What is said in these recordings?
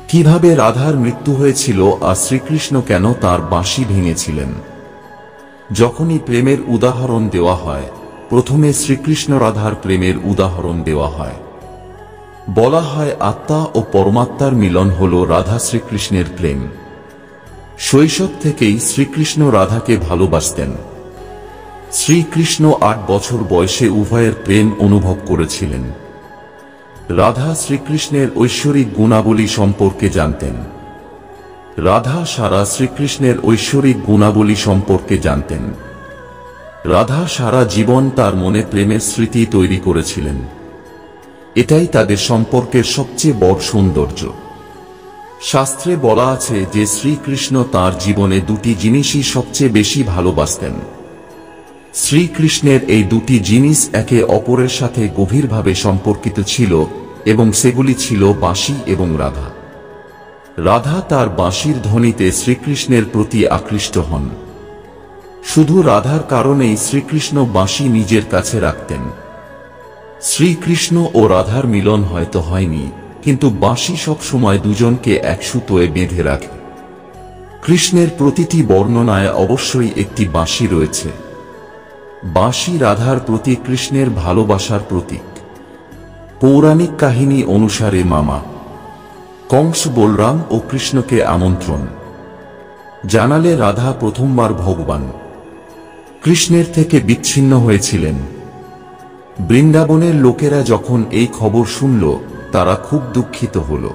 কিভাবে রাধার মৃত্যু হয়েছিল আর শ্রীকৃষ্ণ কেন তার বাঁশি ভেঙেছিলেন। যখনই প্রেমের উদাহরণ দেওয়া হয়, প্রথমে শ্রীকৃষ্ণ রাধার প্রেমের উদাহরণ দেওয়া হয়। বলা হয় আত্মা ও পরমাত্মার মিলন হল রাধা শ্রীকৃষ্ণের প্রেম। শৈশব থেকেই শ্রীকৃষ্ণ রাধাকে ভালোবাসতেন। শ্রীকৃষ্ণ 8 বছর বয়সে উভয়ের প্রেম অনুভব করেছিলেন। রাধা শ্রীকৃষ্ণের ঐশ্বরিক গুণাবলী সম্পর্কে জানতেন। রাধা সারা শ্রীকৃষ্ণের ঐশ্বরিক গুণাবলী সম্পর্কে জানতেন। রাধা সারা জীবন তার মনে প্রেমের স্মৃতি তৈরি করেছিলেন। এটাই তাদের সম্পর্কের সবচেয়ে বড় সৌন্দর্য। শাস্ত্রে বলা আছে যে শ্রীকৃষ্ণ তার জীবনে দুটি জিনিসই সবচেয়ে বেশি ভালোবাসতেন। শ্রীকৃষ্ণের এই দুটি জিনিস একে অপরের সাথে গভীরভাবে সম্পর্কিত ছিল এবং সেগুলি ছিল বাঁশি এবং রাধা। রাধা তার বাঁশির ধ্বনিতে শ্রীকৃষ্ণের প্রতি আকৃষ্ট হন। শুধু রাধার কারণেই শ্রীকৃষ্ণ বাঁশি নিজের কাছে রাখতেন। শ্রীকৃষ্ণ ও রাধার মিলন হয়তো হয়নি, কিন্তু বাঁশি সব সময় দুজনকে এক সুতোয় বেঁধে রাখে। কৃষ্ণের প্রতিটি বর্ণনায় অবশ্যই একটি বাঁশি রয়েছে। বাঁশি রাধার প্রতি কৃষ্ণের ভালোবাসার প্রতীক। পৌরাণিক কাহিনী অনুসারে মামা কংস বলরাম ও কৃষ্ণকে আমন্ত্রণ জানালে রাধা প্রথমবার ভগবান কৃষ্ণের থেকে বিচ্ছিন্ন হয়েছিলেন। বৃন্দাবনের লোকেরা যখন এই খবর শুনল, তারা খুব দুঃখিত হল।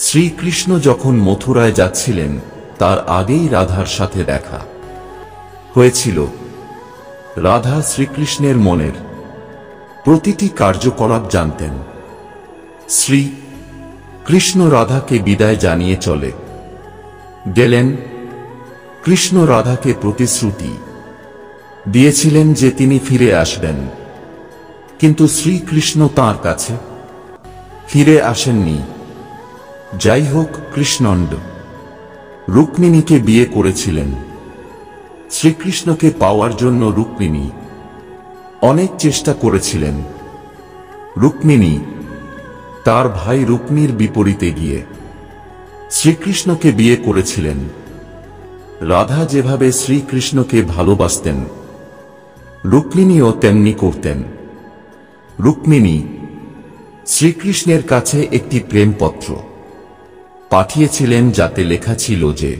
শ্রীকৃষ্ণ যখন মথুরায় যাচ্ছিলেন, তার আগেই রাধার সাথে দেখা হয়েছিল। রাধা শ্রীকৃষ্ণের মনের প্রতিটি কার্যকলাপ জানতেন। শ্রী কৃষ্ণ রাধাকে বিদায় জানিয়ে চলে গেলেন। কৃষ্ণ রাধাকে প্রতিশ্রুতি দিয়েছিলেন যে তিনি ফিরে আসবেন, কিন্তু শ্রীকৃষ্ণ তাঁর কাছে ফিরে আসেননি। যাই হোক, কৃষ্ণণ্ড রুক্মিণীকে বিয়ে করেছিলেন। শ্রীকৃষ্ণকে পাওয়ার জন্য রুক্মিণী অনেক চেষ্টা করেছিলেন। রুক্মিণী তার ভাই রুক্মির বিপরীতে গিয়ে শ্রীকৃষ্ণকে বিয়ে করেছিলেন। রাধা যেভাবে শ্রীকৃষ্ণকে ভালোবাসতেন, রুক্মিণীও তেমনি করতেন। রুক্মিণী শ্রীকৃষ্ণের কাছে একটি প্রেমপত্র পাঠিয়েছিলেন, যাতে লেখা ছিল যে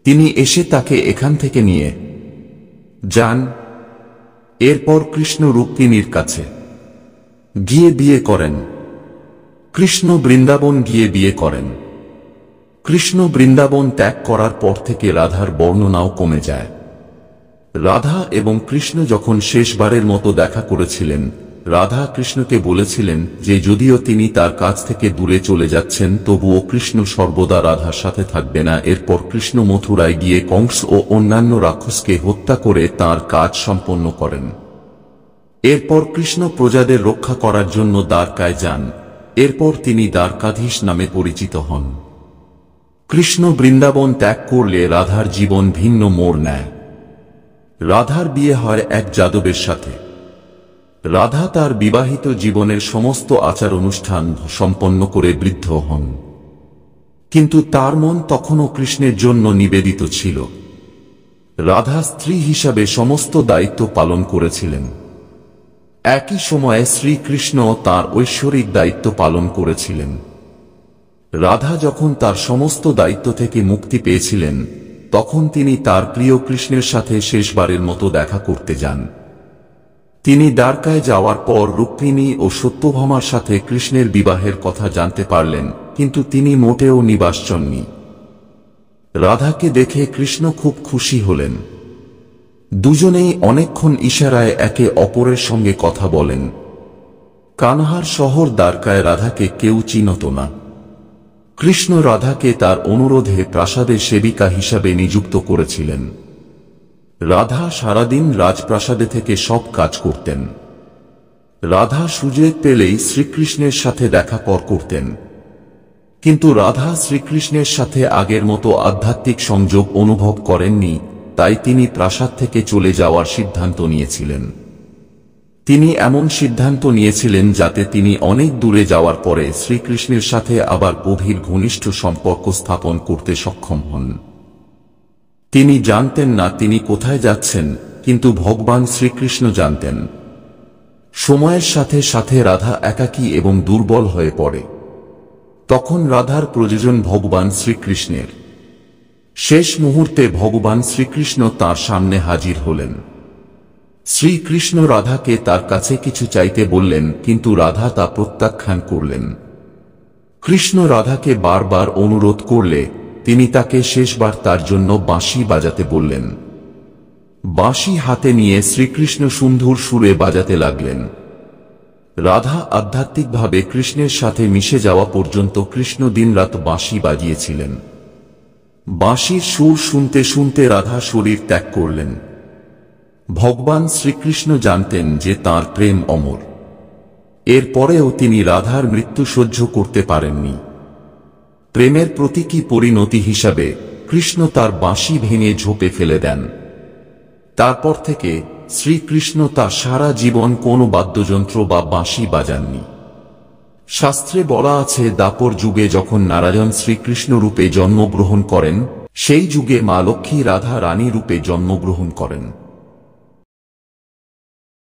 তিনি এসে তাকে এখান থেকে নিয়ে যান। এরপর কৃষ্ণ রুক্মিণীর কাছে গিয়ে বিয়ে করেন। কৃষ্ণ বৃন্দাবন গিয়ে বিয়ে করেন। কৃষ্ণ বৃন্দাবন ত্যাগ করার পর থেকে রাধার বর্ণনাও কমে যায়। রাধা এবং কৃষ্ণ যখন শেষবারের মতো দেখা করেছিলেন, রাধা কৃষ্ণকে বলেছিলেন যে যদিও তিনি তার কাছ থেকে দূরে চলে যাচ্ছেন, তবুও কৃষ্ণ সর্বদা রাধার সাথে থাকবে না। এরপর কৃষ্ণ মথুরায় গিয়ে কংস ও অন্যান্য রাক্ষসকে হত্যা করে তার কাজ সম্পন্ন করেন। এরপর কৃষ্ণ প্রজাদের রক্ষা করার জন্য দ্বারকায় যান। এরপর তিনি দ্বারকাধীশ নামে পরিচিত হন। কৃষ্ণ বৃন্দাবন ত্যাগ করলে রাধার জীবন ভিন্ন মোড় নেয়। রাধার বিয়ে হয় এক যাদবের সাথে। রাধা তার বিবাহিত জীবনের সমস্ত আচার অনুষ্ঠান সম্পন্ন করে বৃদ্ধ হন, কিন্তু তার মন তখনও কৃষ্ণের জন্য নিবেদিত ছিল। রাধা স্ত্রী হিসাবে সমস্ত দায়িত্ব পালন করেছিলেন। একই সময়ে শ্রীকৃষ্ণ তার ঐশ্বরিক দায়িত্ব পালন করেছিলেন। রাধা যখন তার সমস্ত দায়িত্ব থেকে মুক্তি পেয়েছিলেন, তখন তিনি তার প্রিয় কৃষ্ণের সাথে শেষবারের মতো দেখা করতে যান। তিনি দ্বারকায় যাওয়ার পর রুক্মিণী ও সত্যভামার সাথে কৃষ্ণের বিবাহের কথা জানতে পারলেন, কিন্তু তিনি মোটেও নিবাস চাননি। রাধাকে দেখে কৃষ্ণ খুব খুশি হলেন। দুজনেই অনেকক্ষণ ইশারায় একে অপরের সঙ্গে কথা বলেন। কানহার শহর দ্বারকায় রাধাকে কেউ চিনত না। কৃষ্ণ রাধাকে তার অনুরোধে প্রাসাদে সেবিকা হিসাবে নিযুক্ত করেছিলেন। রাধা সারাদিন রাজপ্রাসাদে থেকে সব কাজ করতেন। রাধা সুযোগ পেলেই শ্রীকৃষ্ণের সাথে দেখা করতেন, কিন্তু রাধা শ্রীকৃষ্ণের সাথে আগের মতো আধ্যাত্মিক সংযোগ অনুভব করেননি, তাই তিনি প্রাসাদ থেকে চলে যাওয়ার সিদ্ধান্ত নিয়েছিলেন। তিনি এমন সিদ্ধান্ত নিয়েছিলেন যাতে তিনি অনেক দূরে যাওয়ার পরে শ্রীকৃষ্ণের সাথে আবার গভীর ঘনিষ্ঠ সম্পর্ক স্থাপন করতে সক্ষম হন। তিনি জানতেন না তিনি কোথায় যাচ্ছেন, কিন্তু ভগবান শ্রীকৃষ্ণ জানতেন। সময়ের সাথে সাথে রাধা একাকী এবং দুর্বল হয়ে পড়ে। তখন রাধার প্রয়োজন ভগবান শ্রীকৃষ্ণের। শেষ মুহূর্তে ভগবান শ্রীকৃষ্ণ তার সামনে হাজির হলেন। শ্রীকৃষ্ণ রাধাকে তার কাছে কিছু চাইতে বললেন, কিন্তু রাধা তা প্রত্যাখ্যান করলেন। কৃষ্ণ রাধাকে বারবার অনুরোধ করলে তিনি তাকে শেষবার তার জন্য বাঁশি বাজাতে বললেন। বাঁশি হাতে নিয়ে শ্রীকৃষ্ণ সুন্দর সুরে বাজাতে লাগলেন। রাধা আধ্যাত্মিকভাবে কৃষ্ণের সাথে মিশে যাওয়া পর্যন্ত কৃষ্ণ দিনরাত বাঁশি বাজিয়েছিলেন। বাঁশির সুর শুনতে শুনতে রাধা শরীর ত্যাগ করলেন। ভগবান শ্রীকৃষ্ণ জানতেন যে তাঁর প্রেম অমর। এরপরেও তিনি রাধার মৃত্যু সহ্য করতে পারেননি। প্রেমের প্রতীকী পরিণতি হিসাবে কৃষ্ণ তার বাঁশি ভেঙে ঝোপে ফেলে দেন। তারপর থেকে শ্রীকৃষ্ণ তার সারা জীবন কোনো বাদ্যযন্ত্র বা বাঁশি বাজাননি। শাস্ত্রে বলা আছে, দ্বাপর যুগে যখন নারায়ণ শ্রীকৃষ্ণ রূপে জন্মগ্রহণ করেন, সেই যুগে মা লক্ষ্মী রাধা রানী রূপে জন্মগ্রহণ করেন।